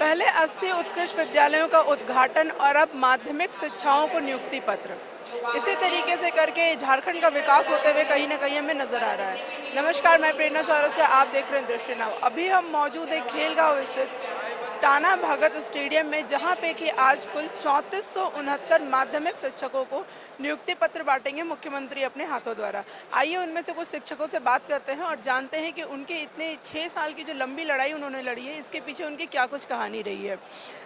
पहले 80 उत्कृष्ट विद्यालयों का उद्घाटन और अब माध्यमिक शिक्षाओं को नियुक्ति पत्र। इसी तरीके से करके झारखंड का विकास होते हुए कहीं ना कहीं हमें नजर आ रहा है। नमस्कार, मैं प्रेरणा चौरसिया, आप देख रहे हैं दृष्टि नाव। अभी हम मौजूद है खेलगांव स्थित टाना भगत स्टेडियम में, जहां पे कि आज कुल 3469 माध्यमिक शिक्षकों को नियुक्ति पत्र बांटेंगे मुख्यमंत्री अपने हाथों द्वारा। आइए उनमें से कुछ शिक्षकों से बात करते हैं और जानते हैं कि उनके इतने 6 साल की जो लंबी लड़ाई उन्होंने लड़ी है, इसके पीछे उनकी क्या कुछ कहानी रही है।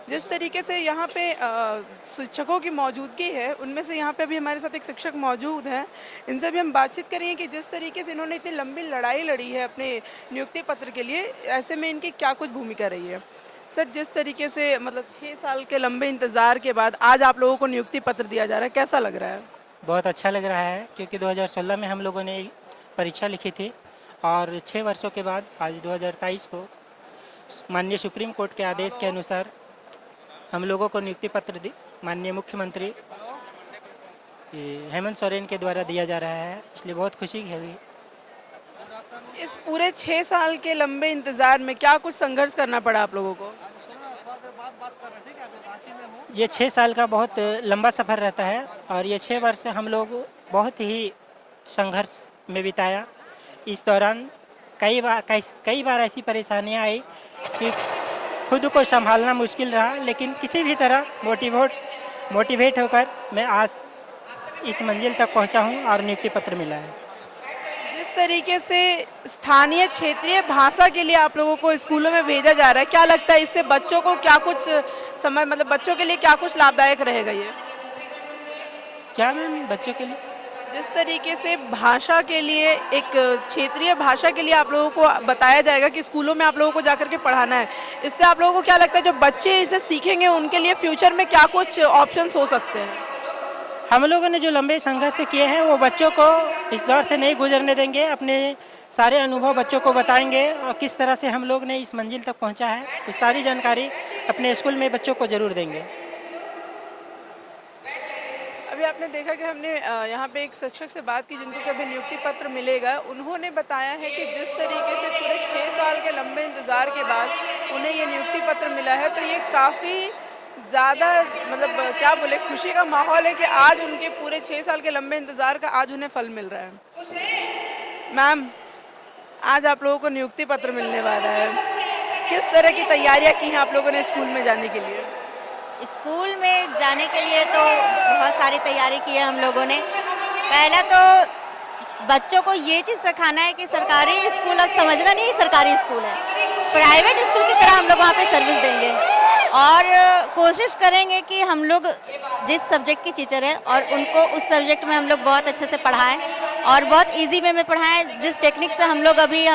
जिस तरीके से यहाँ पे शिक्षकों की मौजूदगी है, उनमें से यहाँ पे अभी हमारे साथ एक शिक्षक मौजूद हैं। इनसे भी हम बातचीत करेंगे कि जिस तरीके से इन्होंने इतनी लंबी लड़ाई लड़ी है अपने नियुक्ति पत्र के लिए, ऐसे में इनकी क्या कुछ भूमिका रही है। सर, जिस तरीके से मतलब 6 साल के लंबे इंतज़ार के बाद आज आप लोगों को नियुक्ति पत्र दिया जा रहा है, कैसा लग रहा है? बहुत अच्छा लग रहा है, क्योंकि 2016 में हम लोगों ने परीक्षा लिखी थी और 6 वर्षों के बाद आज 2023 को माननीय सुप्रीम कोर्ट के आदेश के अनुसार हम लोगों को नियुक्ति पत्र माननीय मुख्यमंत्री हेमंत सोरेन के द्वारा दिया जा रहा है, इसलिए बहुत खुशी है। अभी इस पूरे 6 साल के लंबे इंतज़ार में क्या कुछ संघर्ष करना पड़ा आप लोगों को? ये 6 साल का बहुत लंबा सफ़र रहता है और ये 6 वर्ष हम लोग बहुत ही संघर्ष में बिताया। इस दौरान कई बार ऐसी परेशानियां आई कि खुद को संभालना मुश्किल रहा, लेकिन किसी भी तरह मोटिवेट होकर मैं आज इस मंजिल तक पहुंचा हूं और नियुक्ति पत्र मिला है। जिस तरीके से स्थानीय क्षेत्रीय भाषा के लिए आप लोगों को स्कूलों में भेजा जा रहा है, क्या लगता है इससे बच्चों को क्या कुछ समय, मतलब बच्चों के लिए क्या कुछ लाभदायक रहेगा ये? क्या मैम, बच्चों के लिए जिस तरीके से भाषा के लिए, एक क्षेत्रीय भाषा के लिए आप लोगों को बताया जाएगा कि स्कूलों में आप लोगों को जाकर के पढ़ाना है, इससे आप लोगों को क्या लगता है जो बच्चे इसे सीखेंगे उनके लिए फ्यूचर में क्या कुछ ऑप्शंस हो सकते हैं? हम लोगों ने जो लंबे संघर्ष किए हैं वो बच्चों को इस दौर से नहीं गुजरने देंगे। अपने सारे अनुभव बच्चों को बताएंगे और किस तरह से हम लोग ने इस मंजिल तक पहुंचा है, वो सारी जानकारी अपने स्कूल में बच्चों को ज़रूर देंगे। अभी आपने देखा कि हमने यहाँ पे एक शिक्षक से बात की जिनको कि अभी नियुक्ति पत्र मिलेगा। उन्होंने बताया है कि जिस तरीके से पूरे 6 साल के लंबे इंतज़ार के बाद उन्हें ये नियुक्ति पत्र मिला है, तो ये काफ़ी ज़्यादा, मतलब क्या बोले, खुशी का माहौल है कि आज उनके पूरे 6 साल के लंबे इंतज़ार का आज उन्हें फल मिल रहा है। मैम, आज आप लोगों को नियुक्ति पत्र मिलने वाला है, किस तरह की तैयारियाँ की हैं आप लोगों ने स्कूल में जाने के लिए? स्कूल में जाने के लिए तो बहुत सारी तैयारी की है हम लोगों ने। पहला तो बच्चों को ये चीज़ सिखाना है कि सरकारी स्कूल अब समझना नहीं सरकारी स्कूल है, प्राइवेट स्कूल की तरह हम लोग वहाँ पे सर्विस देंगे और कोशिश करेंगे कि हम लोग जिस सब्जेक्ट की टीचर हैं और उनको उस सब्जेक्ट में हम लोग बहुत अच्छे से पढ़ाएं और बहुत इजी वे में पढ़ाएं। जिस टेक्निक से हम लोग अभी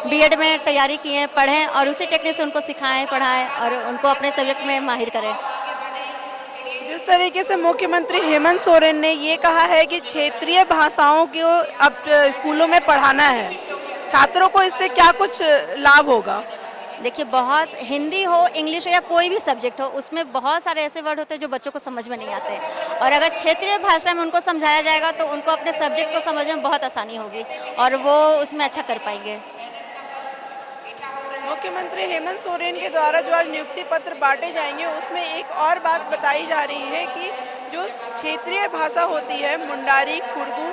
बीएड में तैयारी किए हैं, पढ़ें और उसी टेक्निक से उनको सिखाएं, पढ़ाएं और उनको अपने सब्जेक्ट में माहिर करें। जिस तरीके से मुख्यमंत्री हेमंत सोरेन ने ये कहा है कि क्षेत्रीय भाषाओं को अब स्कूलों में पढ़ाना है, छात्रों को इससे क्या कुछ लाभ होगा? देखिए, बहुत हिंदी हो, इंग्लिश हो या कोई भी सब्जेक्ट हो, उसमें बहुत सारे ऐसे वर्ड होते हैं जो बच्चों को समझ में नहीं आते, और अगर क्षेत्रीय भाषा में उनको समझाया जाएगा तो उनको अपने सब्जेक्ट को समझने में बहुत आसानी होगी और वो उसमें अच्छा कर पाएंगे। मुख्यमंत्री हेमंत सोरेन के द्वारा जो आज नियुक्ति पत्र बांटे जाएंगे, उसमें एक और बात बताई जा रही है कि जो क्षेत्रीय भाषा होती है, मुंडारी, कुर्दू,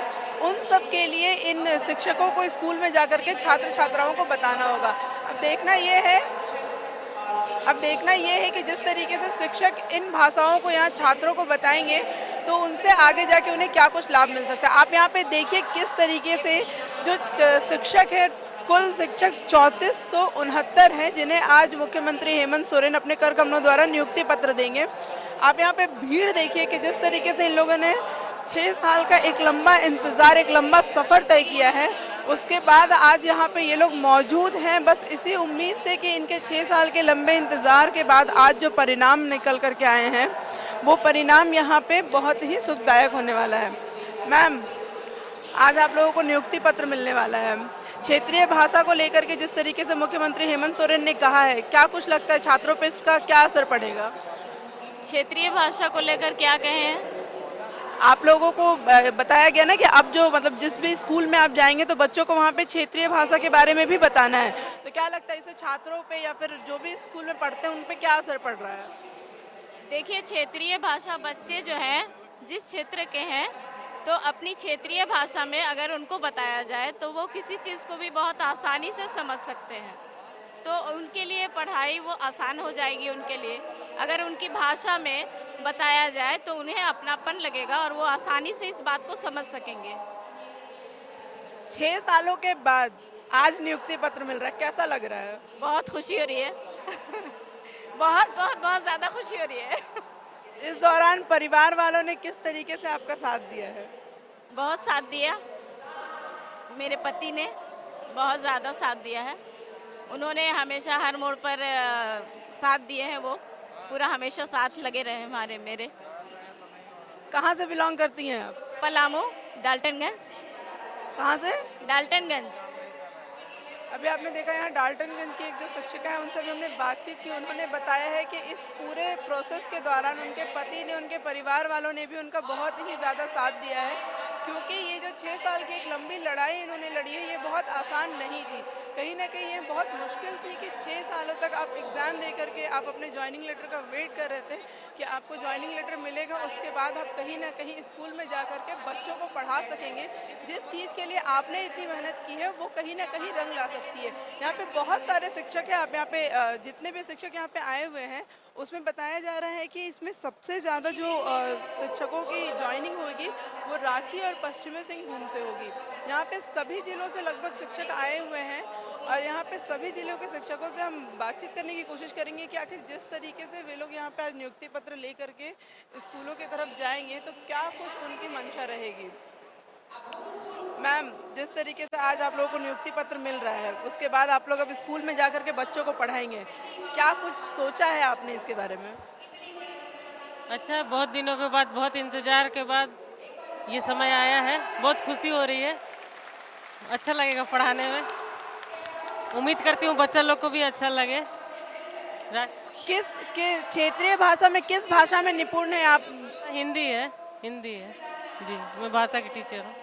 उन सब के लिए इन शिक्षकों को स्कूल में जाकर के छात्र छात्राओं को बताना होगा। अब देखना ये है कि जिस तरीके से शिक्षक इन भाषाओं को यहाँ छात्रों को बताएंगे तो उनसे आगे जाके उन्हें क्या कुछ लाभ मिल सकता है। आप यहाँ पे देखिए किस तरीके से जो शिक्षक है, कुल शिक्षक 3469 हैं जिन्हें आज मुख्यमंत्री हेमंत सोरेन अपने कर कमलों द्वारा नियुक्ति पत्र देंगे। आप यहाँ पे भीड़ देखिए कि जिस तरीके से इन लोगों ने 6 साल का एक लंबा इंतज़ार, एक लंबा सफ़र तय किया है, उसके बाद आज यहाँ पे ये लोग मौजूद हैं बस इसी उम्मीद से कि इनके 6 साल के लंबे इंतज़ार के बाद आज जो परिणाम निकल कर के आए हैं, वो परिणाम यहाँ पे बहुत ही सुखदायक होने वाला है। मैम, आज आप लोगों को नियुक्ति पत्र मिलने वाला है, क्षेत्रीय भाषा को लेकर के जिस तरीके से मुख्यमंत्री हेमंत सोरेन ने कहा है, क्या कुछ लगता है छात्रों पे इसका क्या असर पड़ेगा? क्षेत्रीय भाषा को लेकर क्या कहें? आप लोगों को बताया गया ना कि अब जो मतलब जिस भी स्कूल में आप जाएंगे तो बच्चों को वहाँ पे क्षेत्रीय भाषा के बारे में भी बताना है, तो क्या लगता है इससे छात्रों पे या फिर जो भी स्कूल में पढ़ते हैं उन पे क्या असर पड़ रहा है? देखिए, क्षेत्रीय भाषा बच्चे जो हैं जिस क्षेत्र के हैं, तो अपनी क्षेत्रीय भाषा में अगर उनको बताया जाए तो वो किसी चीज़ को भी बहुत आसानी से समझ सकते हैं। तो उनके लिए पढ़ाई वो आसान हो जाएगी उनके लिए। अगर उनकी भाषा में बताया जाए तो उन्हें अपनापन लगेगा और वो आसानी से इस बात को समझ सकेंगे। 6 सालों के बाद आज नियुक्ति पत्र मिल रहा है, कैसा लग रहा है? बहुत खुशी हो रही है। बहुत बहुत बहुत ज़्यादा खुशी हो रही है। इस दौरान परिवार वालों ने किस तरीके से आपका साथ दिया है? बहुत साथ दिया, मेरे पति ने बहुत ज़्यादा साथ दिया है। उन्होंने हमेशा हर मोड़ पर साथ दिए हैं, वो पूरा हमेशा साथ लगे रहे हमारे मेरे। कहाँ से बिलोंग करती हैं आप? पलामू, डाल्टनगंज। कहाँ से? डाल्टनगंज। अभी आपने देखा यहाँ डाल्टनगंज की एक जो शिक्षिका है उनसे भी हमने बातचीत की। उन्होंने बताया है कि इस पूरे प्रोसेस के दौरान उनके पति ने, उनके परिवार वालों ने भी उनका बहुत ही ज़्यादा साथ दिया है, क्योंकि ये जो 6 साल की एक लंबी लड़ाई इन्होंने लड़ी है ये बहुत आसान नहीं थी। कहीं ना कहीं ये बहुत मुश्किल थी कि 6 सालों तक आप एग्ज़ाम दे करके आप अपने ज्वाइनिंग लेटर का वेट कर रहे थे कि आपको ज्वाइनिंग लेटर मिलेगा, उसके बाद आप कहीं ना कहीं स्कूल में जा कर के बच्चों को पढ़ा सकेंगे। जिस चीज़ के लिए आपने इतनी मेहनत की है वो कहीं ना कहीं रंग ला सकती है। यहाँ पे बहुत सारे शिक्षक हैं, आप यहाँ पे जितने भी शिक्षक यहाँ पे आए हुए हैं उसमें बताया जा रहा है कि इसमें सबसे ज़्यादा जो शिक्षकों की ज्वाइनिंग होगी वो रांची और पश्चिमी सिंहभूम से होगी। यहाँ पे सभी ज़िलों से लगभग शिक्षक आए हुए हैं और यहाँ पे सभी ज़िलों के शिक्षकों से हम बातचीत करने की कोशिश करेंगे कि आखिर जिस तरीके से वे लोग यहाँ पे आज नियुक्ति पत्र ले करके स्कूलों की तरफ जाएंगे तो क्या कुछ उनकी मंशा रहेगी। मैम, जिस तरीके से आज आप लोगों को नियुक्ति पत्र मिल रहा है उसके बाद आप लोग अब स्कूल में जाकर के बच्चों को पढ़ाएंगे, क्या कुछ सोचा है आपने इसके बारे में? अच्छा, बहुत दिनों के बाद, बहुत इंतज़ार के बाद ये समय आया है। बहुत खुशी हो रही है, अच्छा लगेगा पढ़ाने में। उम्मीद करती हूँ बच्चा लोग को भी अच्छा लगे। किस के क्षेत्रीय भाषा में किस भाषा में निपुण है आप? हिंदी है, हिंदी है जी, मैं भाषा की टीचर हूँ।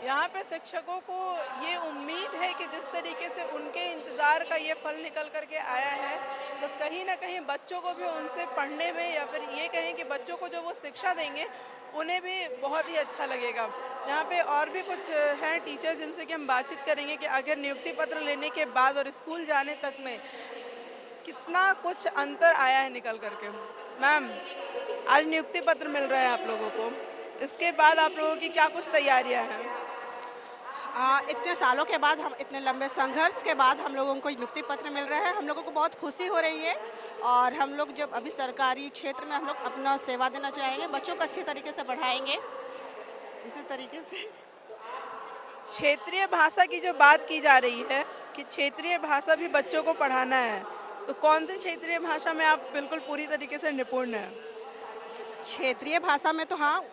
यहाँ पे शिक्षकों को ये उम्मीद है कि जिस तरीके से उनके इंतज़ार का ये फल निकल करके आया है तो कहीं ना कहीं बच्चों को भी उनसे पढ़ने में या फिर ये कहें कि बच्चों को जो वो शिक्षा देंगे उन्हें भी बहुत ही अच्छा लगेगा। यहाँ पे और भी कुछ हैं टीचर्स जिनसे कि हम बातचीत करेंगे कि अगर नियुक्ति पत्र लेने के बाद और स्कूल जाने तक में कितना कुछ अंतर आया है निकल करके। मैम, आज नियुक्ति पत्र मिल रहा है आप लोगों को, इसके बाद आप लोगों की क्या कुछ तैयारियां हैं? इतने सालों के बाद, हम इतने लंबे संघर्ष के बाद हम लोगों को नियुक्ति पत्र मिल रहा है। हम लोगों को बहुत खुशी हो रही है और हम लोग जब अभी सरकारी क्षेत्र में हम लोग अपना सेवा देना चाहेंगे, बच्चों को अच्छे तरीके से पढ़ाएंगे। इसी तरीके से क्षेत्रीय भाषा की जो बात की जा रही है कि क्षेत्रीय भाषा भी बच्चों को पढ़ाना है, तो कौन सी क्षेत्रीय भाषा में आप बिल्कुल पूरी तरीके से निपुण हैं? क्षेत्रीय भाषा में तो हाँ,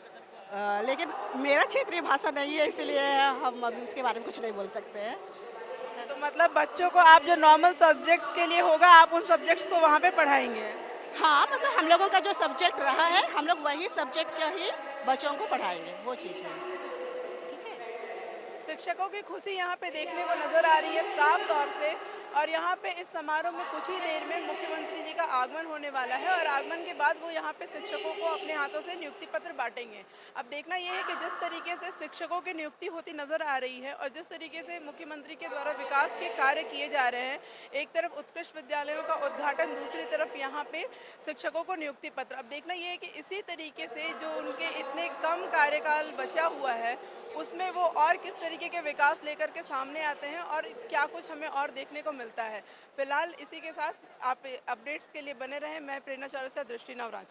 लेकिन मेरा क्षेत्रीय भाषा नहीं है, इसलिए हम अभी उसके बारे में कुछ नहीं बोल सकते हैं। तो मतलब बच्चों को आप जो नॉर्मल सब्जेक्ट्स के लिए होगा आप उन सब्जेक्ट्स को वहाँ पे पढ़ाएंगे? हाँ, मतलब हम लोगों का जो सब्जेक्ट रहा है हम लोग वही सब्जेक्ट का ही बच्चों को पढ़ाएंगे, वो चीज़ है। ठीक है, शिक्षकों की खुशी यहाँ पे देखने को नजर आ रही है साफ तौर से। और यहाँ पे इस समारोह में कुछ ही देर में मुख्यमंत्री जी का आगमन होने वाला है और आगमन के बाद वो यहाँ पे शिक्षकों को अपने हाथों से नियुक्ति पत्र बांटेंगे। अब देखना ये है कि जिस तरीके से शिक्षकों की नियुक्ति होती नजर आ रही है और जिस तरीके से मुख्यमंत्री के द्वारा विकास के कार्य किए जा रहे हैं, एक तरफ उत्कृष्ट विद्यालयों का उद्घाटन, दूसरी तरफ यहाँ पे शिक्षकों को नियुक्ति पत्र। अब देखना ये है कि इसी तरीके से जो उनके इतने कम कार्यकाल बचा हुआ है उसमें वो और किस तरीके के विकास लेकर के सामने आते हैं और क्या कुछ हमें और देखने को मिलता है। फिलहाल इसी के साथ आप अपडेट्स के लिए बने रहें। मैं प्रेरणा चौरसिया, दृष्टि नव रांची।